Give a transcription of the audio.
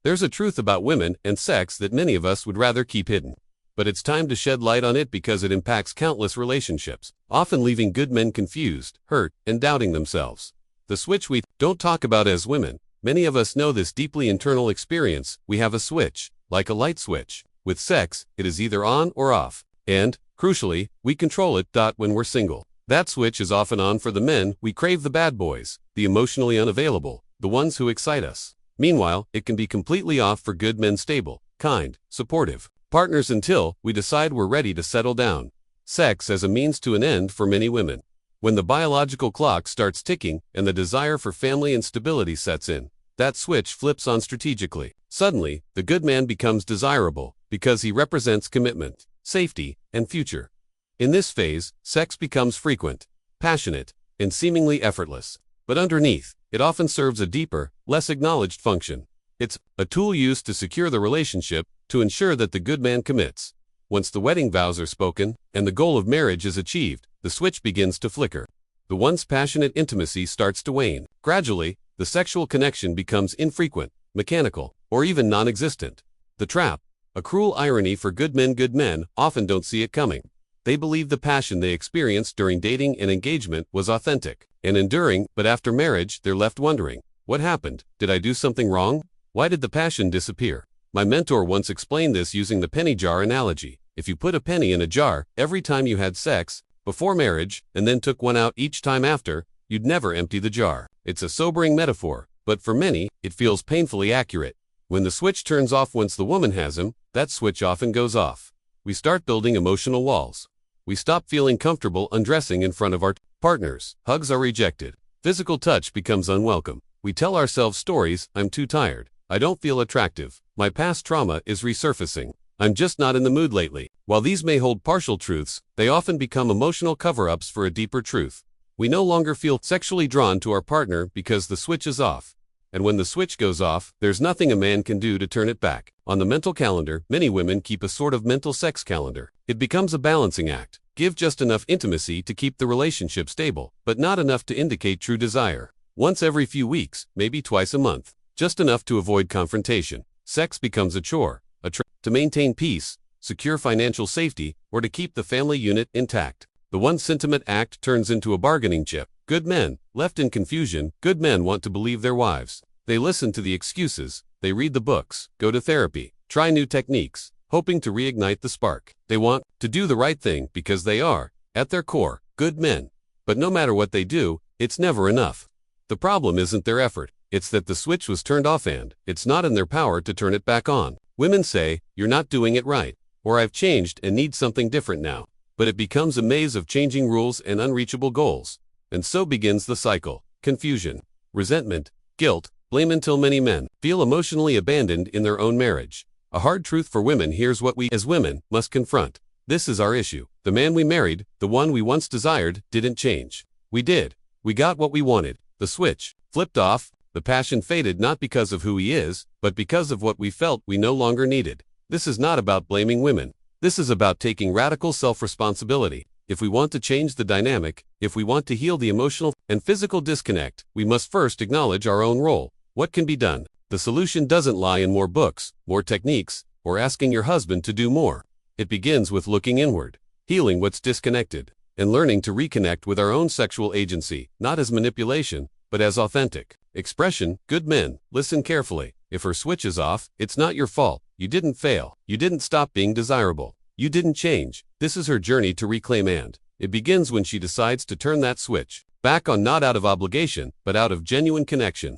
There's a truth about women and sex that many of us would rather keep hidden. But it's time to shed light on it because it impacts countless relationships, often leaving good men confused, hurt, and doubting themselves. The switch we don't talk about as women. Many of us know this deeply internal experience. We have a switch, like a light switch. With sex, it is either on or off. And, crucially, we control it. When we're single, that switch is often on for the men. We crave the bad boys, the emotionally unavailable, the ones who excite us. Meanwhile, it can be completely off for good men, stable, kind, supportive partners until we decide we're ready to settle down. Sex as a means to an end for many women. When the biological clock starts ticking and the desire for family and stability sets in, that switch flips on strategically. Suddenly, the good man becomes desirable because he represents commitment, safety, and future. In this phase, sex becomes frequent, passionate, and seemingly effortless. But underneath, it often serves a deeper, less acknowledged function. It's a tool used to secure the relationship, to ensure that the good man commits. Once the wedding vows are spoken, and the goal of marriage is achieved, the switch begins to flicker. The once passionate intimacy starts to wane. Gradually, the sexual connection becomes infrequent, mechanical, or even non-existent. The trap, a cruel irony for good men often don't see it coming. They believe the passion they experienced during dating and engagement was authentic and enduring, but after marriage, they're left wondering, what happened? Did I do something wrong? Why did the passion disappear? My mentor once explained this using the penny jar analogy. If you put a penny in a jar every time you had sex, before marriage, and then took one out each time after, you'd never empty the jar. It's a sobering metaphor, but for many, it feels painfully accurate. When the switch turns off once the woman has him, that switch often goes off. We start building emotional walls. We stop feeling comfortable undressing in front of our partners. Hugs are rejected. Physical touch becomes unwelcome. We tell ourselves stories. I'm too tired. I don't feel attractive. My past trauma is resurfacing. I'm just not in the mood lately. While these may hold partial truths, they often become emotional cover-ups for a deeper truth. We no longer feel sexually drawn to our partner because the switch is off. And when the switch goes off, there's nothing a man can do to turn it back. On the mental calendar, many women keep a sort of mental sex calendar. It becomes a balancing act. Give just enough intimacy to keep the relationship stable, but not enough to indicate true desire. Once every few weeks, maybe twice a month. Just enough to avoid confrontation. Sex becomes a chore, to maintain peace, secure financial safety, or to keep the family unit intact. The once intimate act turns into a bargaining chip. Good men, left in confusion, good men want to believe their wives. They listen to the excuses, they read the books, go to therapy, try new techniques, hoping to reignite the spark. They want to do the right thing because they are, at their core, good men. But no matter what they do, it's never enough. The problem isn't their effort. It's that the switch was turned off and it's not in their power to turn it back on. Women say, you're not doing it right, or I've changed and need something different now. But it becomes a maze of changing rules and unreachable goals. And so begins the cycle. Confusion, resentment, guilt, blame until many men feel emotionally abandoned in their own marriage. A hard truth for women. Here's what we as women must confront. This is our issue. The man we married, the one we once desired, didn't change. We did. We got what we wanted. The switch flipped off. The passion faded not because of who he is, but because of what we felt we no longer needed. This is not about blaming women. This is about taking radical self-responsibility. If we want to change the dynamic, if we want to heal the emotional and physical disconnect, we must first acknowledge our own role. What can be done? The solution doesn't lie in more books, more techniques, or asking your husband to do more. It begins with looking inward, healing what's disconnected, and learning to reconnect with our own sexual agency, not as manipulation, but as authentic expression. Good men, listen carefully. If her switch is off, it's not your fault. You didn't fail. You didn't stop being desirable. You didn't change. This is her journey to reclaim, and it begins when she decides to turn that switch back on, not out of obligation, but out of genuine connection.